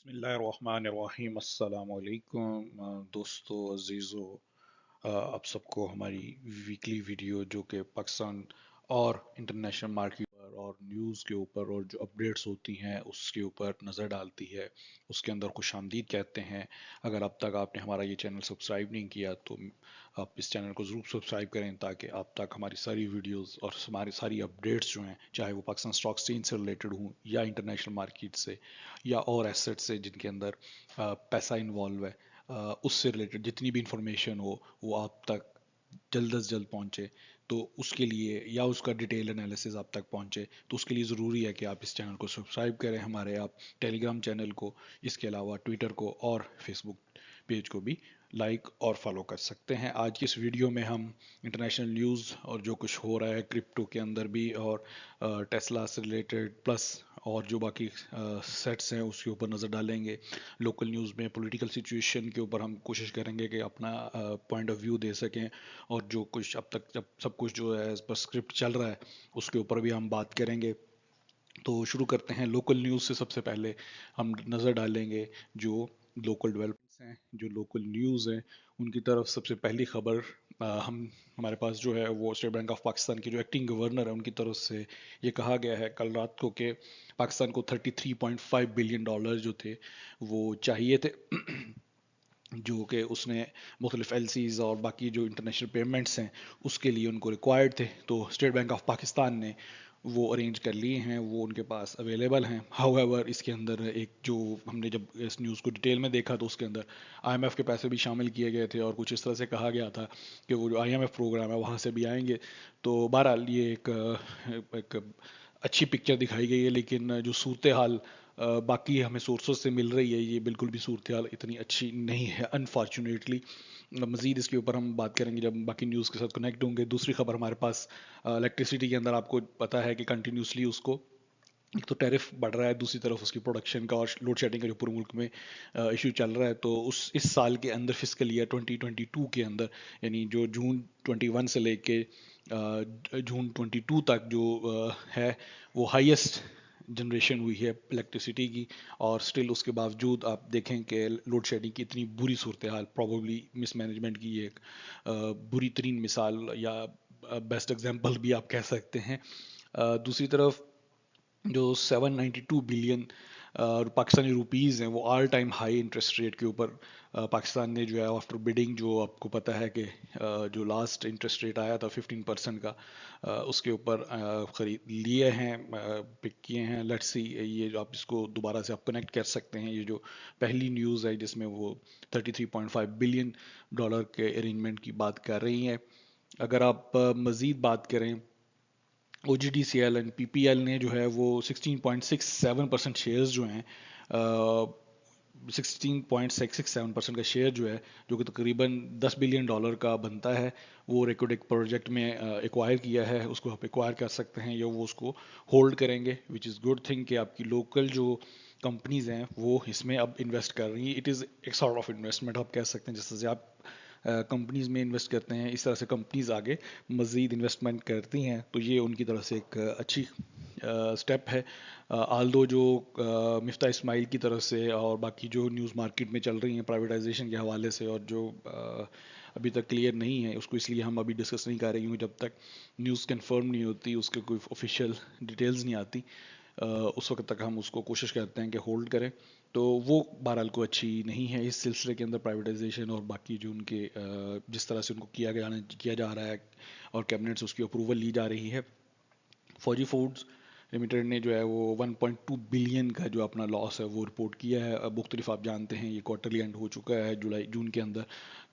बिस्मिल्लाहिर्रहमानिर्रहीम अस्सलाम वालेकुम दोस्तों अजीज़ों, आप सबको हमारी वीकली वीडियो जो कि पाकिस्तान और इंटरनेशनल मार्केट पर और न्यूज़ के ऊपर और जो अपडेट्स होती हैं उसके ऊपर नज़र डालती है, उसके अंदर खुशामदीद कहते हैं। अगर अब तक आपने हमारा ये चैनल सब्सक्राइब नहीं किया तो आप इस चैनल को ज़रूर सब्सक्राइब करें ताकि आप तक हमारी सारी वीडियोस और हमारी सारी अपडेट्स जो हैं, चाहे वो पाकिस्तान स्टॉक एक्सचेंज से रिलेटेड हों या इंटरनेशनल मार्केट से या और एसेट से जिनके अंदर पैसा इन्वॉल्व है, उससे रिलेटेड जितनी भी इंफॉर्मेशन हो वो आप तक जल्द से जल्द पहुंचे। तो उसके लिए या उसका डिटेल एनालिसिस आप तक पहुंचे तो उसके लिए ज़रूरी है कि आप इस चैनल को सब्सक्राइब करें, हमारे आप टेलीग्राम चैनल को, इसके अलावा ट्विटर को और फेसबुक पेज को भी लाइक और फॉलो कर सकते हैं। आज की इस वीडियो में हम इंटरनेशनल न्यूज़ और जो कुछ हो रहा है क्रिप्टो के अंदर भी और टेस्ला से रिलेटेड प्लस और जो बाकी सेट्स हैं उसके ऊपर नज़र डालेंगे। लोकल न्यूज़ में पॉलिटिकल सिचुएशन के ऊपर हम कोशिश करेंगे कि अपना पॉइंट ऑफ व्यू दे सकें और जो कुछ अब तक जब सब कुछ जो है एज पर स्क्रिप्ट चल रहा है उसके ऊपर भी हम बात करेंगे। तो शुरू करते हैं लोकल न्यूज़ से। सबसे पहले हम नज़र डालेंगे जो लोकल डेवलपमेंट्स हैं, जो लोकल न्यूज़ हैं उनकी तरफ। सबसे पहली खबर हम हमारे पास जो है वो स्टेट बैंक ऑफ पाकिस्तान के जो एक्टिंग गवर्नर है उनकी तरफ से ये कहा गया है कल रात को कि पाकिस्तान को 33.5 बिलियन डॉलर जो थे वो चाहिए थे जो कि उसने मुख्तलिफ एलसीज और बाकी जो इंटरनेशनल पेमेंट्स हैं उसके लिए उनको रिक्वायर्ड थे। तो स्टेट बैंक ऑफ पाकिस्तान ने वो अरेंज कर लिए हैं, वो उनके पास अवेलेबल हैं। हाउएवर इसके अंदर एक जो हमने जब इस न्यूज़ को डिटेल में देखा तो उसके अंदर आईएमएफ के पैसे भी शामिल किए गए थे और कुछ इस तरह से कहा गया था कि वो जो आईएमएफ प्रोग्राम है वहाँ से भी आएंगे। तो बहरहाल ये एक अच्छी पिक्चर दिखाई गई है, लेकिन जो सूरत हाल बाकी हमें सोर्सेज से मिल रही है ये बिल्कुल भी सूरत हाल इतनी अच्छी नहीं है अनफॉर्चुनेटली। मजीद इसके ऊपर हम बात करेंगे जब बाकी न्यूज़ के साथ कनेक्ट होंगे। दूसरी खबर हमारे पास इलेक्ट्रिसिटी के अंदर, आपको पता है कि कंटिन्यूसली उसको एक तो टैरिफ बढ़ रहा है, दूसरी तरफ उसकी प्रोडक्शन का और लोड शेडिंग का जो पूरे मुल्क में इशू चल रहा है। तो उस इस साल के अंदर फिजिकल ईयर 2022 के अंदर, यानी जो जून 21 से लेके जून 22 तक जो है वो हाईएस्ट जनरेशन हुई है इलेक्ट्रिसिटी की। और स्टिल उसके बावजूद आप देखें कि लोड शेडिंग की इतनी बुरी सूरत हाल, प्रॉब्ली मिसमैनेजमेंट की एक बुरी तरीन मिसाल या बेस्ट एग्जांपल भी आप कह सकते हैं। दूसरी तरफ जो 792 बिलियन पाकिस्तानी रुपीज़ हैं वो all time high interest rate के ऊपर पाकिस्तान ने जो है आफ्टर बिडिंग, जो आपको पता है कि जो लास्ट इंटरेस्ट रेट आया था 15% का, उसके ऊपर खरीद लिए हैं, पिक किए हैं। लेट्स सी ये जो आप इसको दोबारा से आप कनेक्ट कर सकते हैं, ये जो पहली न्यूज़ है जिसमें वो 33.5 बिलियन डॉलर के अरेंजमेंट की बात कर रही हैं। अगर आप मज़ीद बात करें, OGDCL एंड PPL ने जो है वो 16.67% शेयर्स जो हैं, 16.667% का शेयर जो है, जो कि तकरीबन 10 बिलियन डॉलर का बनता है, वो रेकोडेक प्रोजेक्ट में एक्वायर किया है। उसको आप एक्वायर कर सकते हैं या वो उसको होल्ड करेंगे, विच इज़ गुड थिंग कि आपकी लोकल जो कंपनीज हैं वो इसमें अब इन्वेस्ट कर रही हैं। इट इज़ एक सॉर्ट ऑफ इन्वेस्टमेंट आप कह सकते हैं। जिस तरह से आप कंपनीज में इन्वेस्ट करते हैं, इस तरह से कंपनीज आगे मज़ीद इन्वेस्टमेंट करती हैं। तो ये उनकी तरफ से एक अच्छी स्टेप है। आल्दो जो मिफ्ता इस्माइल की तरफ से और बाकी जो न्यूज़ मार्केट में चल रही हैं प्राइवेटाइजेशन के हवाले से, और जो अभी तक क्लियर नहीं है, उसको इसलिए हम अभी डिस्कस नहीं कर रहे हैं जब तक न्यूज़ कंफर्म नहीं होती, उसके कोई ऑफिशियल डिटेल्स नहीं आती, उस वक्त तक हम उसको कोशिश करते हैं कि होल्ड करें। तो वो बहरहाल को अच्छी नहीं है इस सिलसिले के अंदर प्राइवेटाइजेशन और बाकी जो उनके जिस तरह से उनको किया जा रहा है और कैबिनेट से उसकी अप्रूवल ली जा रही है। फौजी फूड्स लिमिटेड ने जो है वो 1.2 बिलियन का जो अपना लॉस है वो रिपोर्ट किया है। अब मुख्तलिफ आप जानते हैं ये क्वार्टरली एंड हो चुका है जुलाई जून के अंदर,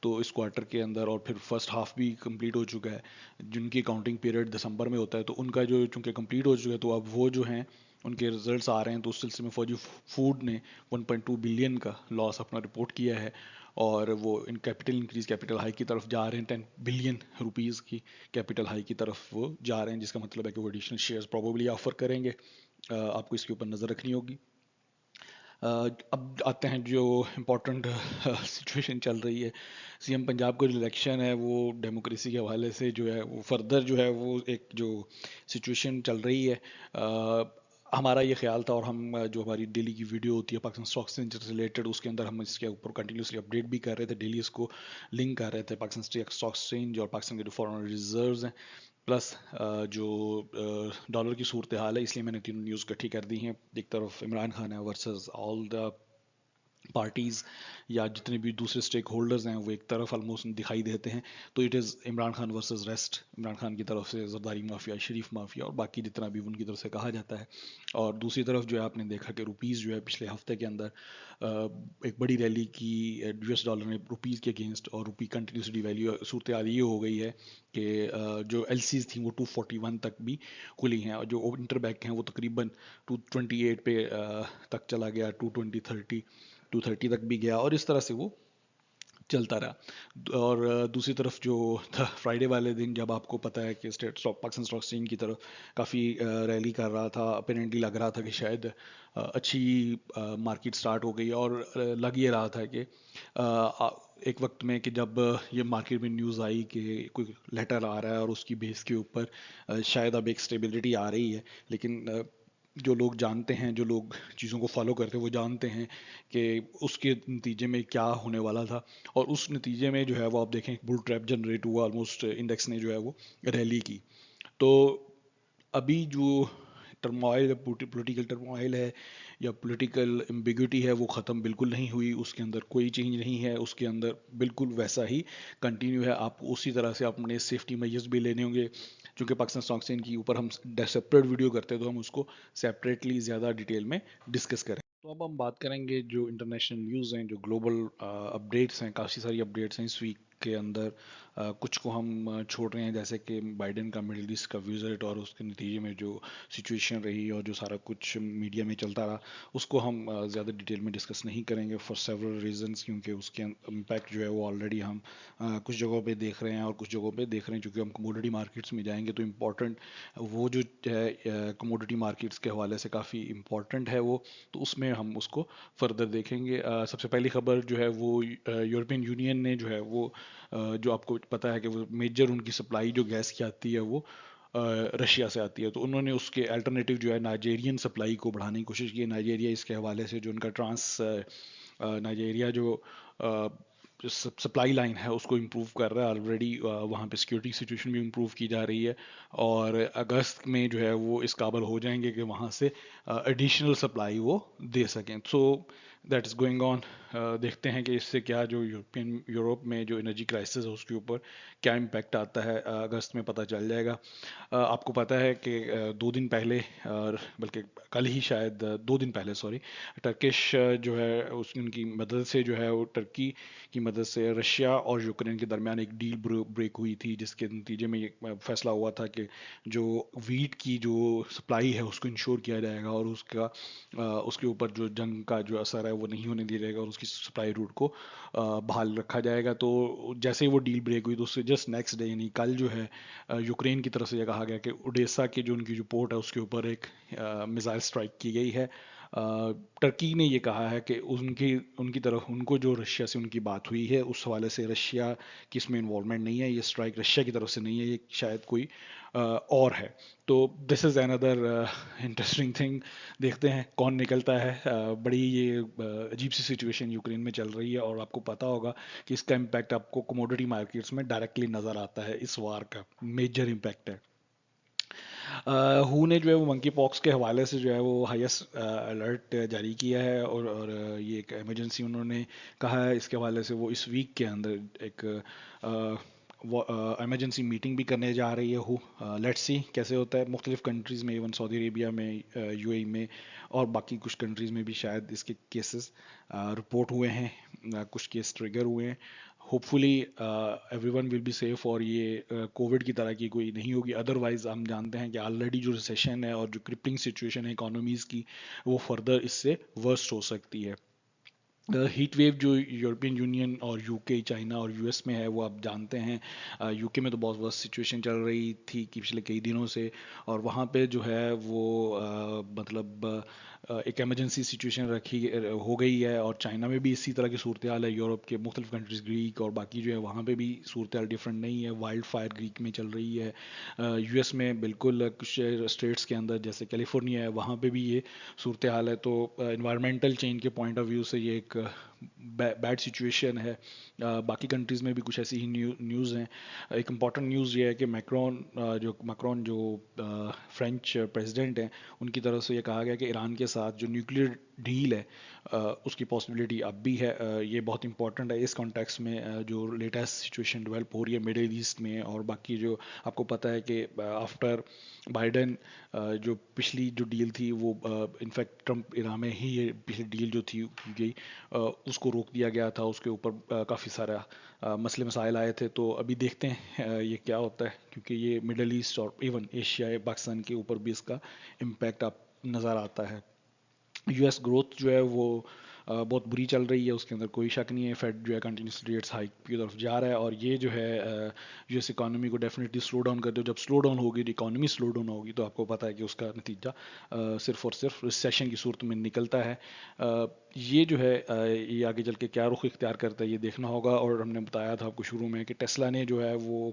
तो इस क्वार्टर के अंदर और फिर फर्स्ट हाफ भी कंप्लीट हो चुका है। जिनकी काउंटिंग पीरियड दिसंबर में होता है तो उनका जो चूंकि कंप्लीट हो चुका है, तो अब वो जो हैं उनके रिजल्ट्स आ रहे हैं। तो उस सिलसिले में फौजी फूड ने 1.2 बिलियन का लॉस अपना रिपोर्ट किया है और वो in capital increase, capital high की तरफ जा रहे हैं। 10 बिलियन रुपीज़ की कैपिटल हाई की तरफ वो जा रहे हैं, जिसका मतलब है कि वो एडिशनल शेयर्स प्रॉबेबली ऑफर करेंगे। आपको इसके ऊपर नज़र रखनी होगी। अब आते हैं जो इम्पोर्टेंट सिचुएशन चल रही है। सीएम पंजाब का जो इलेक्शन है वो डेमोक्रेसी के हवाले से जो है वो फर्दर जो है वो एक जो सिचुएशन चल रही है, हमारा ये ख्याल था, और हम जो हमारी डेली की वीडियो होती है पाकिस्तान स्टॉक एक्सचेंज से रिलेटेड, उसके अंदर हम इसके ऊपर कंटिन्यूसली अपडेट भी कर रहे थे, डेली इसको लिंक कर रहे थे पाकिस्तान स्टॉक एक्सचेंज और पाकिस्तान के जो फॉरेन रिजर्व्स हैं, प्लस जो डॉलर की सूरत हाल है, इसलिए मैंने तीनों न्यूज़ इकट्ठी कर दी हैं। एक तरफ इमरान खान है वर्सेस ऑल द पार्टीज़ या जितने भी दूसरे स्टेक होल्डर्स हैं वो एक तरफ ऑलमोस्ट दिखाई देते हैं। तो it is Imran Khan versus rest, Imran Khan की तरफ से जरदारी माफिया, शरीफ माफिया और बाकी जितना भी उनकी तरफ से कहा जाता है। और दूसरी तरफ जो है आपने देखा कि रुपीज़ जो है पिछले हफ्ते के अंदर एक बड़ी रैली की यूएस डॉलर ने रुपीज़ के अगेंस्ट, और रुपी कंटिन्यूसली वैल्यू सूरत हाल ये हो गई है कि जो एलसीज थी वो 241 तक भी खुली हैं, और जो इंटरबैंक हैं वो तकरीबन 228 पे तक चला गया, 230 तक भी गया, और इस तरह से वो चलता रहा। और दूसरी तरफ जो था फ्राइडे वाले दिन, जब आपको पता है कि state stock Pakistan stock exchange की तरफ काफ़ी रैली कर रहा था, अपेरेंटली लग रहा था कि शायद अच्छी मार्केट स्टार्ट हो गई, और लग ये रहा था कि एक वक्त में कि जब ये मार्केट में न्यूज़ आई कि कोई लेटर आ रहा है और उसकी बेस के ऊपर शायद अब एक स्टेबिलिटी आ रही है। लेकिन जो लोग जानते हैं, जो लोग चीज़ों को फॉलो करते हैं, वो जानते हैं कि उसके नतीजे में क्या होने वाला था। और उस नतीजे में जो है वो आप देखें, बुल ट्रैप जनरेट हुआ, ऑलमोस्ट इंडेक्स ने जो है वो रैली की। तो अभी जो टर्मोइल, पॉलिटिकल टर्मोइल है या पॉलिटिकल एम्बिग्यूटी है, वो ख़त्म बिल्कुल नहीं हुई, उसके अंदर कोई चेंज नहीं है, उसके अंदर बिल्कुल वैसा ही कंटिन्यू है। आप उसी तरह से अपने सेफ्टी मेजर्स भी लेने होंगे। चूँकि पाकिस्तान स्टॉक एक्सचेंज के ऊपर हम सेपरेट वीडियो करते हैं, तो हम उसको सेपरेटली ज़्यादा डिटेल में डिस्कस करें। तो अब हम बात करेंगे जो इंटरनेशनल न्यूज़ हैं, जो ग्लोबल अपडेट्स हैं, काफ़ी सारी अपडेट्स हैं इस वीक के अंदर। कुछ को हम छोड़ रहे हैं, जैसे कि बाइडेन का मिडिल ईस्ट का विजिट और उसके नतीजे में जो सिचुएशन रही और जो सारा कुछ मीडिया में चलता रहा, उसको हम ज़्यादा डिटेल में डिस्कस नहीं करेंगे फॉर सेवरल रीजंस, क्योंकि उसके इम्पैक्ट जो है वो ऑलरेडी हम कुछ जगहों पे देख रहे हैं और कुछ जगहों पे देख रहे हैं। क्योंकि हम कमोडिटी मार्केट्स में जाएंगे तो इम्पोर्टेंट वो जो है कमोडिटी मार्केट्स के हवाले से काफ़ी इम्पोर्टेंट है वो, तो उसमें हम उसको फर्दर देखेंगे। सबसे पहली खबर जो है वो यूरोपियन यूनियन ने जो है वो जो आपको पता है कि वो मेजर उनकी सप्लाई जो गैस की आती है वो रशिया से आती है, तो उन्होंने उसके अल्टरनेटिव जो है नाइजेरियन सप्लाई को बढ़ाने की कोशिश की है। नाइजेरिया इसके हवाले से जो उनका नाइजेरिया जो सप्लाई लाइन है उसको इम्प्रूव कर रहा है ऑलरेडी। वहाँ पे सिक्योरिटी सिचुएशन भी इम्प्रूव की जा रही है, और अगस्त में जो है वो इस काबल हो जाएंगे कि वहाँ से एडिशनल सप्लाई वो दे सकें। So that is going on. देखते हैं कि इससे क्या जो यूरोप में जो एनर्जी क्राइसिस है उसके ऊपर क्या इम्पैक्ट आता है, अगस्त में पता चल जाएगा। आपको पता है कि 2 दिन पहले, बल्कि कल ही शायद 2 दिन पहले, सॉरी, टर्किश जो है उनकी मदद से जो है वो टर्की की मदद से रशिया और यूक्रेन के दरमियान एक डील ब्रेक हुई थी, जिसके नतीजे में ये फैसला हुआ था कि जो वीट की जो सप्लाई है उसको इंश्योर किया जाएगा, और उसके ऊपर जो जंग का जो असर है वो नहीं होने दिया जाएगा, और उसकी सप्लाई रूट को बहाल रखा जाएगा। तो जैसे ही वो डील ब्रेक हुई तो उससे जस्ट नेक्स्ट डे यानी कल जो है यूक्रेन की तरफ से यह कहा गया कि ओडेसा के जो उनकी जो पोर्ट है उसके ऊपर एक मिसाइल स्ट्राइक की गई है। टर्की ने ये कहा है कि उनकी उनकी तरफ उनको जो रशिया से उनकी बात हुई है उस हवाले से रशिया की इसमें इन्वॉल्वमेंट नहीं है, ये स्ट्राइक रशिया की तरफ से नहीं है, ये शायद कोई और है। तो this is another interesting thing. देखते हैं कौन निकलता है। बड़ी ये अजीब सी सिचुएशन यूक्रेन में चल रही है, और आपको पता होगा कि इसका इम्पैक्ट आपको कमोडिटी मार्केट्स में डायरेक्टली नज़र आता है। इस वार का मेजर इम्पैक्ट है। हु ने जो है वो मंकी पॉक्स के हवाले से जो है वो हाईएस्ट अलर्ट जारी किया है, और ये एक इमरजेंसी उन्होंने कहा है। इसके हवाले से वो इस वीक के अंदर एक इमरजेंसी मीटिंग भी करने जा रही है। हु, लेट्स सी कैसे होता है। मुख्तलिफ कंट्रीज़ में, इवन सऊदी अरेबिया में, यूएई में और बाकी कुछ कंट्रीज़ में भी शायद इसके केसेस रिपोर्ट हुए हैं, कुछ केस ट्रिगर हुए हैं। Hopefully everyone will be safe, और ये कोविड की तरह की कोई नहीं होगी। अदरवाइज हम जानते हैं कि ऑलरेडी जो रिसेशन है और जो क्रिपलिंग सिचुएशन है इकोनॉमीज़ की, वो फर्दर इससे वर्स्ट हो सकती है। हीट वेव जो यूरोपियन यूनियन और यूके, चाइना और यूएस में है वो आप जानते हैं। यूके में तो बहुत वर्स्ट सिचुएशन चल रही थी कि पिछले कई दिनों से, और वहाँ पे जो है वो मतलब एक इमरजेंसी सिचुएशन हो गई है। और चाइना में भी इसी तरह की सूरत हाल है। यूरोप के मुख्तलिफ कंट्रीज, ग्रीक और बाकी जो है वहाँ पे भी सूरत हाल डिफरेंट नहीं है। वाइल्ड फायर ग्रीक में चल रही है। यूएस में बिल्कुल कुछ स्टेट्स के अंदर जैसे कैलिफोर्निया है वहाँ पे भी ये सूरत हाल है। तो इन्वायरमेंटल चेंज के पॉइंट ऑफ व्यू से ये एक बैड सिचुएशन है। बाकी कंट्रीज़ में भी कुछ ऐसी ही न्यूज़ हैं। एक इम्पॉर्टेंट न्यूज़ ये है कि मैक्रोन जो फ्रेंच प्रेसिडेंट हैं, उनकी तरफ से ये कहा गया कि ईरान के साथ जो न्यूक्लियर डील है उसकी पॉसिबिलिटी अब भी है। ये बहुत इंपॉर्टेंट है इस कॉन्टेक्स्ट में, जो लेटेस्ट सिचुएशन डेवलप हो रही है मिडिल ईस्ट में। और बाकी जो आपको पता है कि आफ्टर बाइडेन जो पिछली जो डील थी वो इनफैक्ट ट्रम्प इरा में ही ये पिछली डील जो थी की गई, उसको रोक दिया गया था। उसके ऊपर काफ़ी सारा मसले मसाइल आए थे। तो अभी देखते हैं ये क्या होता है, क्योंकि ये मिडल ईस्ट और इवन एशिया पाकिस्तान के ऊपर भी इसका इम्पैक्ट आप नज़र आता है। यूएस ग्रोथ जो है वो बहुत बुरी चल रही है, उसके अंदर कोई शक नहीं है। फेड जो है कंटिन्यूसली रेट्स हाइक की तरफ जा रहा है, और ये जो है यूएस इकोनॉमी को डेफिनेटली स्लो डाउन कर दो। जब स्लो डाउन होगी, इकोनॉमी स्लो डाउन होगी, तो आपको पता है कि उसका नतीजा सिर्फ और सिर्फ रिसेशन की सूरत में निकलता है। ये जो है ये आगे चल के क्या रुख इख्तियार करता है ये देखना होगा। और हमने बताया था आपको शुरू में कि टेस्ला ने जो है वो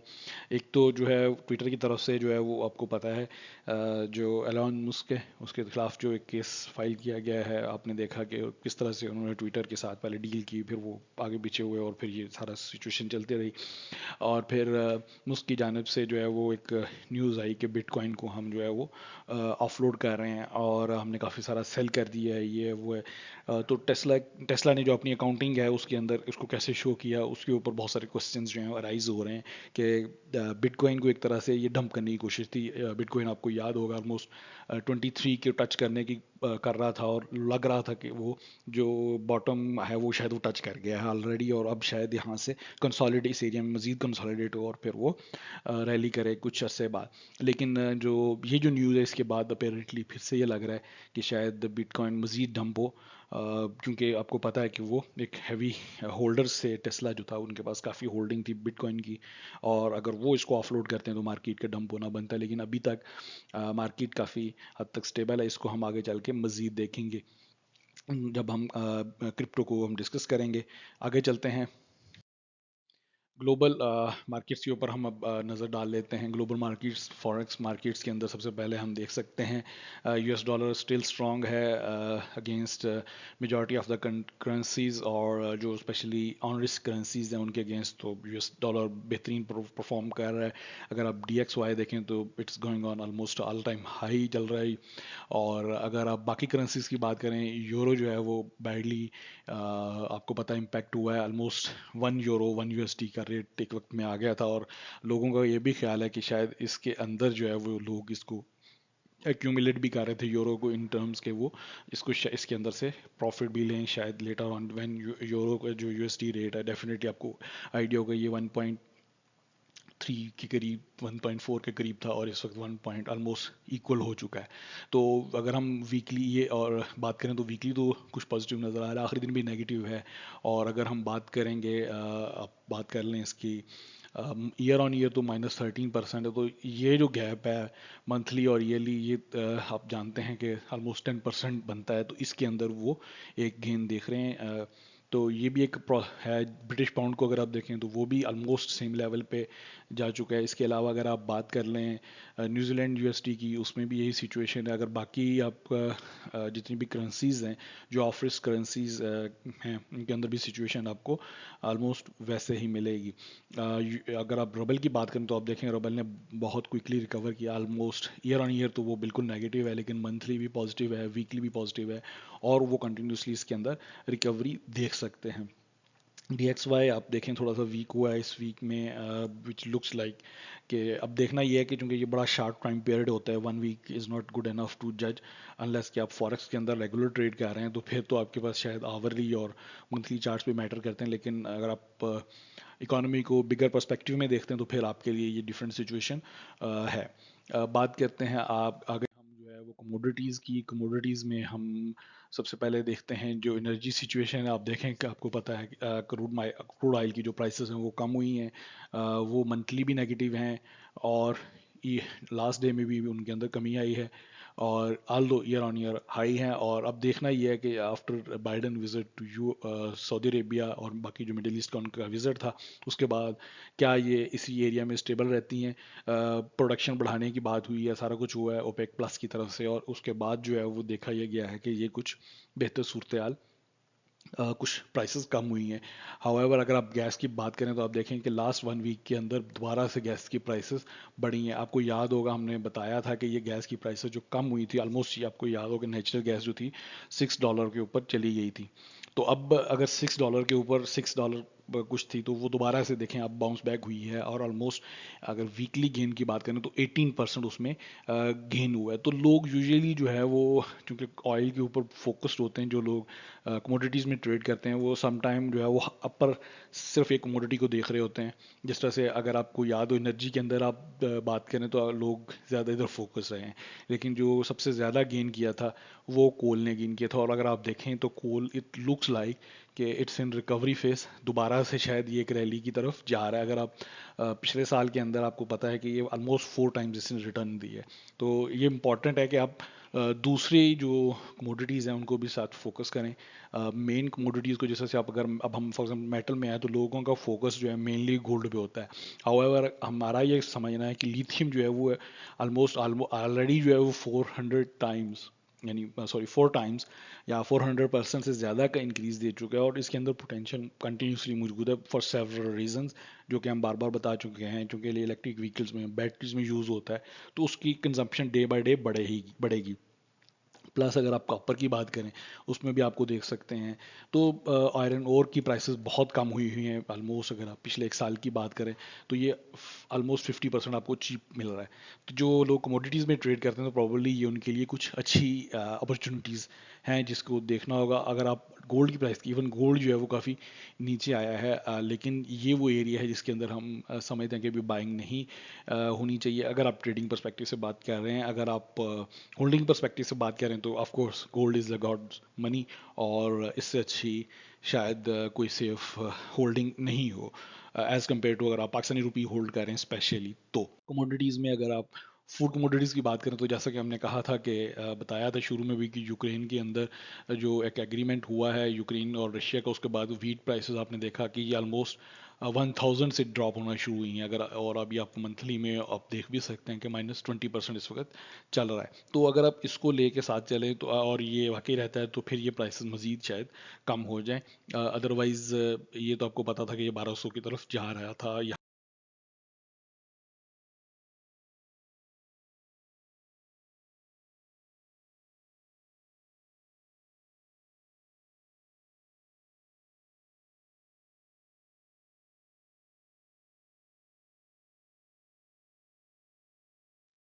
एक तो जो है ट्विटर की तरफ से जो है वो आपको पता है जो एलॉन मस्क है उसके खिलाफ जो एक केस फाइल किया गया है। आपने देखा कि किस तरह से उन्होंने ट्विटर के साथ पहले डील की, फिर वो आगे पीछे हुए और फिर ये सारा सिचुएशन चलती रही। और फिर मुस्क की जानिब से जो है वो एक न्यूज़ आई कि बिटकॉइन को हम जो है वो ऑफलोड कर रहे हैं, और हमने काफ़ी सारा सेल कर दिया है, ये वो है। तो टेस्ला टेस्ला ने जो अपनी अकाउंटिंग है उसके अंदर इसको कैसे शो किया, उसके ऊपर बहुत सारे क्वेश्चंस जो हैं अराइज हो रहे हैं कि बिटकॉइन को एक तरह से ये डंप करने की कोशिश थी। बिटकॉइन आपको याद होगा ऑलमोस्ट 23 के टच करने की कर रहा था, और लग रहा था कि वो जो बॉटम है वो शायद वो टच कर गया है ऑलरेडी, और अब शायद यहाँ से कंसोलिडेट इस एरिया में मजीद कंसोलिडेट हो और फिर वो रैली करे कुछ अरसे बाद। लेकिन जो ये जो न्यूज़ है इसके बाद अपेरेंटली फिर से ये लग रहा है कि शायद बिटकॉइन मजीद डंप हो, क्योंकि आपको पता है कि वो एक हैवी होल्डर से टेस्ला जो था उनके पास काफ़ी होल्डिंग थी बिटकॉइन की, और अगर वो इसको ऑफलोड करते हैं तो मार्केट का डंप होना बनता है। लेकिन अभी तक मार्केट काफ़ी हद तक स्टेबल है, इसको हम आगे चल के मज़ीद देखेंगे जब हम क्रिप्टो को हम डिस्कस करेंगे। आगे चलते हैं ग्लोबल मार्केट्स के ऊपर हम अब नज़र डाल लेते हैं। ग्लोबल मार्केट्स, फॉरेक्स मार्केट्स के अंदर सबसे पहले हम देख सकते हैं यूएस डॉलर स्टिल स्ट्रॉन्ग है against majority of the currencies, और जो स्पेशली ऑन रिस्क करेंसीज हैं उनके अगेंस्ट तो यूएस डॉलर बेहतरीन परफॉर्म कर रहा है। अगर आप DXY देखें तो it's going on almost all time high चल रहा है। और अगर आप बाकी करेंसीज की बात करें, यूरो जो है वो बैडली आपको पता है इम्पैक्ट हुआ है। ऑलमोस्ट 1 यूरो 1 USD का रेट एक वक्त में आ गया था, और लोगों का ये भी ख्याल है कि शायद इसके अंदर जो है वो लोग इसको एक्यूमुलेट भी कर रहे थे यूरो को, इन टर्म्स के वो इसको इसके अंदर से प्रॉफिट भी लें शायद लेटर ऑन व्हेन यूरो का जो USD रेट है डेफिनेटली आपको आइडिया होगा ये 1.3 के करीब 1.4 के करीब था, और इस वक्त 1 पॉइंट ऑलमोस्ट इक्वल हो चुका है। तो अगर हम वीकली ये और बात करें तो वीकली तो कुछ पॉजिटिव नज़र आ रहा है, आखिरी दिन भी नेगेटिव है। और अगर हम बात करेंगे आप बात कर लें इसकी ईयर ऑन ईयर तो -13% है। तो ये जो गैप है मंथली और ईयरली, ये आप जानते हैं कि ऑलमोस्ट 10% बनता है, तो इसके अंदर वो एक गेन देख रहे हैं। तो ये भी एक है। ब्रिटिश पाउंड को अगर आप देखें तो वो भी ऑलमोस्ट सेम लेवल पे जा चुका है। इसके अलावा अगर आप बात कर लें न्यूजीलैंड USD की, उसमें भी यही सिचुएशन है। अगर बाकी आपका जितनी भी करेंसीज हैं जो ऑफ रिस्क करेंसीज हैं उनके अंदर भी सिचुएशन आपको ऑलमोस्ट वैसे ही मिलेगी। अगर आप रबल की बात करें तो आप देखें रबल ने बहुत क्विकली रिकवर किया। ऑलमोस्ट ईयर ऑन ईयर तो वो बिल्कुल नेगेटिव है, लेकिन मंथली भी पॉजिटिव है, वीकली भी पॉजिटिव है, और वो कंटिन्यूसली इसके अंदर रिकवरी देख सकते हैं। DXY आप देखें थोड़ा सा वीक हुआ है इस वीक में, विच लुक्स लाइक कि अब देखना ये है कि चूंकि ये बड़ा शार्ट टाइम पीरियड होता है, 1 week is not good enough to जज अनलेस कि आप फॉरेक्स के अंदर रेगुलर ट्रेड कर रहे हैं, तो फिर तो आपके पास शायद आवरली और मंथली चार्ट्स पे मैटर करते हैं। लेकिन अगर आप इकोनॉमी को बिगर पर्सपेक्टिव में देखते हैं तो फिर आपके लिए ये डिफरेंट सिचुएशन है। बात करते हैं आप आगे, हम जो है वो कमोडिटीज़ में हम सबसे पहले देखते हैं जो एनर्जी सिचुएशन है। आप देखें कि आपको पता है क्रूड ऑयल की जो प्राइसेस हैं वो कम हुई हैं, वो मंथली भी नेगेटिव हैं, और ये लास्ट डे में भी उनके अंदर कमी आई है, और आल दो ईयर ऑन ईयर हाई हैं। और अब देखना ये है कि after Biden visit to Saudi Arabia और बाकी जो मिडिल ईस्ट का उनका विजिट था, उसके बाद क्या ये इसी एरिया में स्टेबल रहती हैं। प्रोडक्शन बढ़ाने की बात हुई है, सारा कुछ हुआ है ओपेक प्लस की तरफ से, और उसके बाद जो है वो देखा यह गया है कि ये कुछ बेहतर सूरत हाल, कुछ प्राइसेस कम हुई हैं। हाउएवर अगर आप गैस की बात करें तो आप देखें कि लास्ट 1 वीक के अंदर दोबारा से गैस की प्राइसेस बढ़ी हैं। आपको याद होगा हमने बताया था कि ये गैस की प्राइसेस जो कम हुई थी, ऑलमोस्ट ये आपको याद होगा नेचुरल गैस जो थी $6 के ऊपर चली गई थी। तो अब अगर $6 के ऊपर $6 कुछ थी, तो वो दोबारा से देखें अब बाउंस बैक हुई है, और ऑलमोस्ट अगर वीकली गेन की बात करें तो 18% उसमें गेन हुआ है। तो लोग यूजुअली जो है वो, क्योंकि ऑयल के ऊपर फोकस्ड होते हैं जो लोग कमोडिटीज़ में ट्रेड करते हैं, वो सम टाइम जो है वो अपर सिर्फ एक कमोडिटी को देख रहे होते हैं। जिस तरह से अगर आपको याद हो एनर्जी के अंदर आप बात करें तो लोग ज़्यादा इधर फोकस रहे हैं, लेकिन जो सबसे ज़्यादा गेन किया था वो कोल ने गेन किया था। और अगर आप देखें तो कोल इट लुक्स लाइक कि इट्स इन रिकवरी फेस, दोबारा से शायद ये एक रैली की तरफ जा रहा है। अगर आप पिछले साल के अंदर आपको पता है कि ये ऑलमोस्ट 4 टाइम्स इसने रिटर्न दी है। तो ये इंपॉर्टेंट है कि आप दूसरी जो कमोडिटीज़ हैं उनको भी साथ फोकस करें। मेन कमोडिटीज़ को, जैसे से आप अगर अब हम फॉर एग्जाम्पल मेटल में आए तो लोगों का फोकस जो है मेनली गोल्ड पे होता है। हाउएवर हमारा ये समझना है कि लिथियम जो है वो ऑलमोस्ट ऑलरेडी जो है वो 400 टाइम्स, यानी सॉरी 4 टाइम्स या 400% से ज़्यादा का इंक्रीज दे चुका है, और इसके अंदर पोटेंशियल कंटिन्यूसली मौजूद है फॉर सेवरल रीजंस, जो कि हम बार बार बता चुके हैं। चूँकि इलेक्ट्रिक व्हीकल्स में बैटरीज में यूज़ होता है, तो उसकी कंजम्पशन डे बाय डे बढ़ेगी। प्लस अगर आप कॉपर की बात करें उसमें भी आपको देख सकते हैं, तो आयरन ओर की प्राइसेस बहुत कम हुई हैं। ऑलमोस्ट अगर आप पिछले एक साल की बात करें तो ये ऑलमोस्ट 50% आपको चीप मिल रहा है। तो जो लोग कमोडिटीज़ में ट्रेड करते हैं तो प्रॉब्लली ये उनके लिए कुछ अच्छी अपॉर्चुनिटीज़ हैं जिसको देखना होगा। अगर आप गोल्ड की प्राइस की, इवन गोल्ड जो है वो काफ़ी नीचे आया है, लेकिन ये वो एरिया है जिसके अंदर हम समझते हैं कि अभी बाइंग नहीं होनी चाहिए। अगर आप ट्रेडिंग परस्पेक्टिव से बात कर रहे हैं, अगर आप होल्डिंग पर्सपेक्टिव से बात करें तो of course gold is the gods money, और इससे अच्छी शायद कोई सेफ होल्डिंग नहीं हो एज़ कम्पेयर टू अगर आप पाकिस्तानी रुपी होल्ड कर रहे हैं स्पेशली। तो कमोडिटीज़ में अगर आप फूड कमोडिटीज़ की बात करें तो जैसा कि हमने कहा था कि बताया था शुरू में भी कि यूक्रेन के अंदर जो एक एग्रीमेंट हुआ है यूक्रेन और रशिया का, उसके बाद वीट प्राइसेस आपने देखा कि ये ऑलमोस्ट 1000 से ड्रॉप होना शुरू हुई हैं। अगर और अभी आप मंथली में आप देख भी सकते हैं कि -20% इस वक्त चल रहा है। तो अगर आप इसको लेके साथ चलें तो और ये वाकई रहता है तो फिर ये प्राइसेस मज़ीद शायद कम हो जाएँ। अदरवाइज़ ये तो आपको पता था कि ये 1200 की तरफ जा रहा था।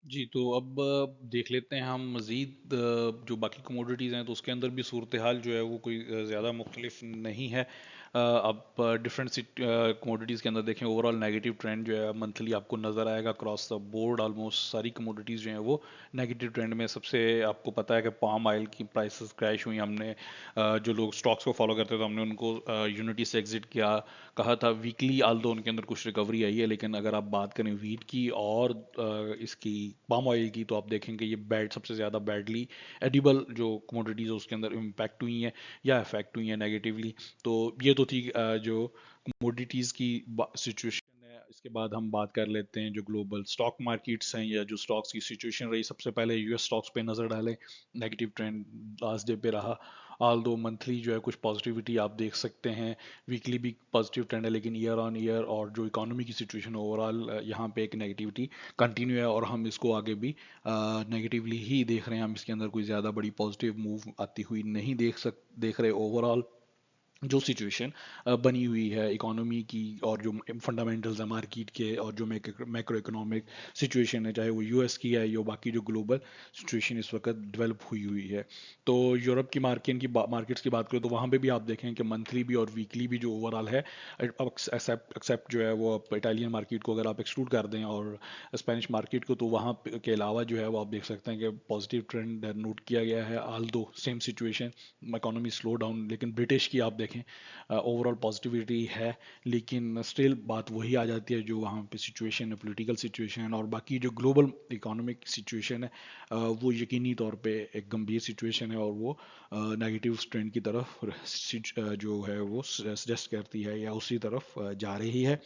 जी, तो अब देख लेते हैं हम मज़ीद जो बाकी कमोडिटीज़ हैं तो उसके अंदर भी सूरत हाल जो है वो कोई ज़्यादा मुख्तलिफ नहीं है। अब डिफरेंट कमोडिटीज़ के अंदर देखें ओवरऑल नेगेटिव ट्रेंड जो है मंथली आपको नज़र आएगा अक्रॉस द बोर्ड। ऑलमोस्ट सारी कमोडिटीज़ जो हैं वो नेगेटिव ट्रेंड में। सबसे आपको पता है कि पाम ऑयल की प्राइसेस क्रैश हुई। हमने जो लोग स्टॉक्स को फॉलो करते थे हमने उनको यूनिटी से एग्जिट किया कहा था। वीकली आल दो उनके अंदर कुछ रिकवरी आई है, लेकिन अगर आप बात करें वीट की और इसकी पाम ऑयल की तो आप देखेंगे ये सबसे ज़्यादा बैडली एडिबल जो कमोडिटीज़ है उसके अंदर इम्पैक्ट हुई हैं या इफेक्ट हुई हैं नेगेटिवली। तो ये तो थी जो कमोडिटीज़ की सिचुएशन है। इसके बाद हम बात कर लेते हैं जो ग्लोबल स्टॉक मार्केट्स हैं या जो स्टॉक्स की सिचुएशन रही। सबसे पहले यूएस स्टॉक्स पे नज़र डालें। नेगेटिव ट्रेंड लास्ट डे पे रहा, ऑल दो मंथली जो है कुछ पॉजिटिविटी आप देख सकते हैं, वीकली भी पॉजिटिव ट्रेंड है, लेकिन ईयर ऑन ईयर और जो इकोनॉमी की सिचुएशन ओवरऑल यहाँ पे एक नेगेटिविटी कंटिन्यू है, और हम इसको आगे भी नेगेटिवली ही देख रहे हैं। हम इसके अंदर कोई ज़्यादा बड़ी पॉजिटिव मूव आती हुई नहीं देख रहे ओवरऑल। जो सिचुएशन बनी हुई है इकोनॉमी की और जो फंडामेंटल्स है मार्केट के और जो मैक्रो इकोनॉमिक सिचुएशन है चाहे वो यूएस की है या बाकी जो ग्लोबल सिचुएशन इस वक्त डेवलप हुई हुई है। तो यूरोप की मार्केट्स की बात करें तो वहाँ पे भी आप देखें कि मंथली भी और वीकली भी जो ओवरऑल है एक्सेप्ट जो है वो आप इटालियन मार्केट को अगर आप एक्सक्लूड कर दें और स्पेनिश मार्केट को, तो वहाँ के अलावा जो है वो आप देख सकते हैं कि पॉजिटिव ट्रेंड नोट किया गया है। आल दो same situation, economy slow down, लेकिन ब्रिटिश की आप देखें ओवरऑल पॉजिटिविटी है। लेकिन स्टिल बात वही आ जाती है जो वहाँ पे सिचुएशन है, पॉलिटिकल सिचुएशन और बाकी जो ग्लोबल इकोनॉमिक सिचुएशन है वो यकीनी तौर पे एक गंभीर सिचुएशन है और वो नेगेटिव ट्रेंड की तरफ जो है वो सजेस्ट करती है या उसी तरफ जा रही है।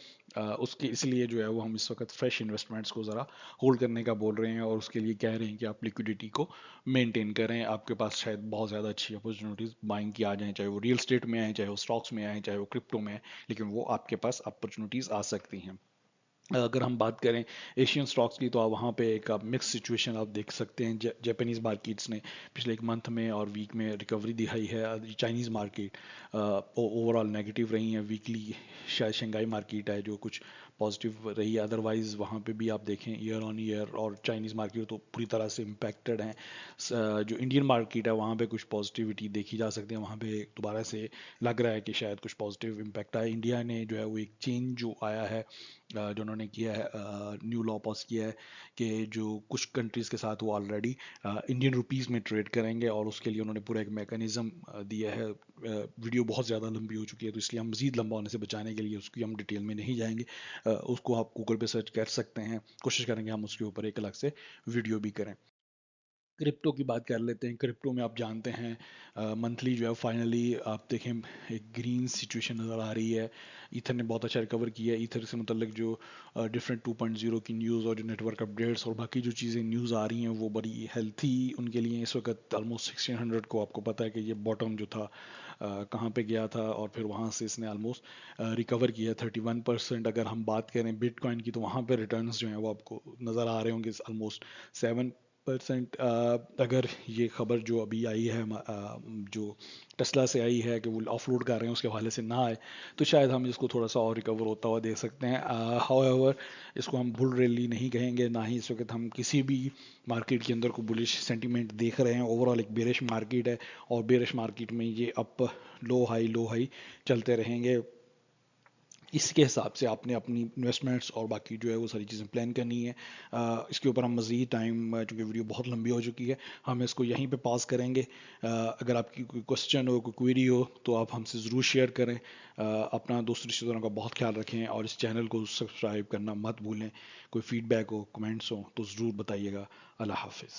उसके इसलिए जो है वो हम इस वक्त फ्रेश इन्वेस्टमेंट्स को ज़रा होल्ड करने का बोल रहे हैं और उसके लिए कह रहे हैं कि आप लिक्विडिटी को मेंटेन करें। आपके पास शायद बहुत ज़्यादा अच्छी अपॉर्चुनिटीज़ बाइंग की आ जाएं, चाहे वो रियल स्टेट में आए, चाहे वो स्टॉक्स में आए, चाहे वो क्रिप्टो में आए, लेकिन वो आपके पास अपॉर्चुनिटीज़ आ सकती हैं। अगर हम बात करें एशियन स्टॉक्स की तो आप वहाँ पे एक मिक्स सिचुएशन आप देख सकते हैं। जापानीज मार्केट्स ने पिछले एक मंथ में और वीक में रिकवरी दिखाई है। चाइनीज़ मार्केट ओवरऑल नेगेटिव रही है वीकली। शायद शंघाई मार्केट है जो कुछ पॉजिटिव रही है, अदरवाइज वहाँ पे भी आप देखें ईयर ऑन ईयर और चाइनीज़ मार्केट तो पूरी तरह से इम्पैक्टेड हैं। जो इंडियन मार्केट है वहाँ पे कुछ पॉजिटिविटी देखी जा सकती है। वहाँ पे दोबारा से लग रहा है कि शायद कुछ पॉजिटिव इम्पैक्ट आए। इंडिया ने जो है वो एक चेंज जो आया है जो उन्होंने किया है, न्यू लॉ पास किया है कि जो कुछ कंट्रीज़ के साथ वो ऑलरेडी इंडियन रुपीज़ में ट्रेड करेंगे और उसके लिए उन्होंने पूरा एक मैकेनिज्म दिया है। वीडियो बहुत ज़्यादा लंबी हो चुकी है तो इसलिए हम मज़ीद लंबा होने से बचाने के लिए उसकी हम डिटेल में नहीं जाएंगे। उसको आप गूगल पे सर्च कर सकते हैं, कोशिश करेंगे हम उसके ऊपर एक अलग से वीडियो भी करें। क्रिप्टो की बात कर लेते हैं। क्रिप्टो में आप जानते हैं मंथली जो है फाइनली आप देखें एक ग्रीन सिचुएशन नज़र आ रही है। ईथर ने बहुत अच्छा रिकवर किया है। ईथर से मतलब जो डिफरेंट 2.0 की न्यूज़ और जो नेटवर्क अपडेट्स और बाकी जो चीज़ें न्यूज़ आ रही हैं वो बड़ी हेल्थी उनके लिए इस वक्त। ऑलमोस्ट 1600 को आपको पता है कि ये बॉटम जो था कहाँ पे गया था और फिर वहाँ से इसने ऑलमोस्ट रिकवर किया 31%। अगर हम बात करें बिटकॉइन की तो वहाँ पे रिटर्न्स जो हैं वो आपको नज़र आ रहे होंगे ऑलमोस्ट 7%। अगर ये खबर जो अभी आई है जो टेस्ला से आई है कि वो ऑफलोड कर रहे हैं उसके हवाले से ना आए तो शायद हम इसको थोड़ा सा और रिकवर होता हुआ देख सकते हैं। हाउएवर इसको हम बुल रैली नहीं कहेंगे, ना ही इस वक्त हम किसी भी मार्केट के अंदर को बुलिश सेंटीमेंट देख रहे हैं। ओवरऑल एक बेरिश मार्केट है और बेरिश मार्केट में ये अप लो हाई चलते रहेंगे। इसके हिसाब से आपने अपनी इन्वेस्टमेंट्स और बाकी जो है वो सारी चीज़ें प्लान करनी है। इसके ऊपर हम मज़ीद टाइम, चूँकि वीडियो बहुत लंबी हो चुकी है, हम इसको यहीं पे पॉज करेंगे। अगर आपकी कोई क्वेश्चन हो, कोई क्वेरी हो तो आप हमसे ज़रूर शेयर करें। अपना दोस्तों रिश्तेदारों का बहुत ख्याल रखें और इस चैनल को सब्सक्राइब करना मत भूलें। कोई फीडबैक हो, कमेंट्स हो तो ज़रूर बताइएगा। अल्लाह हाफिज़।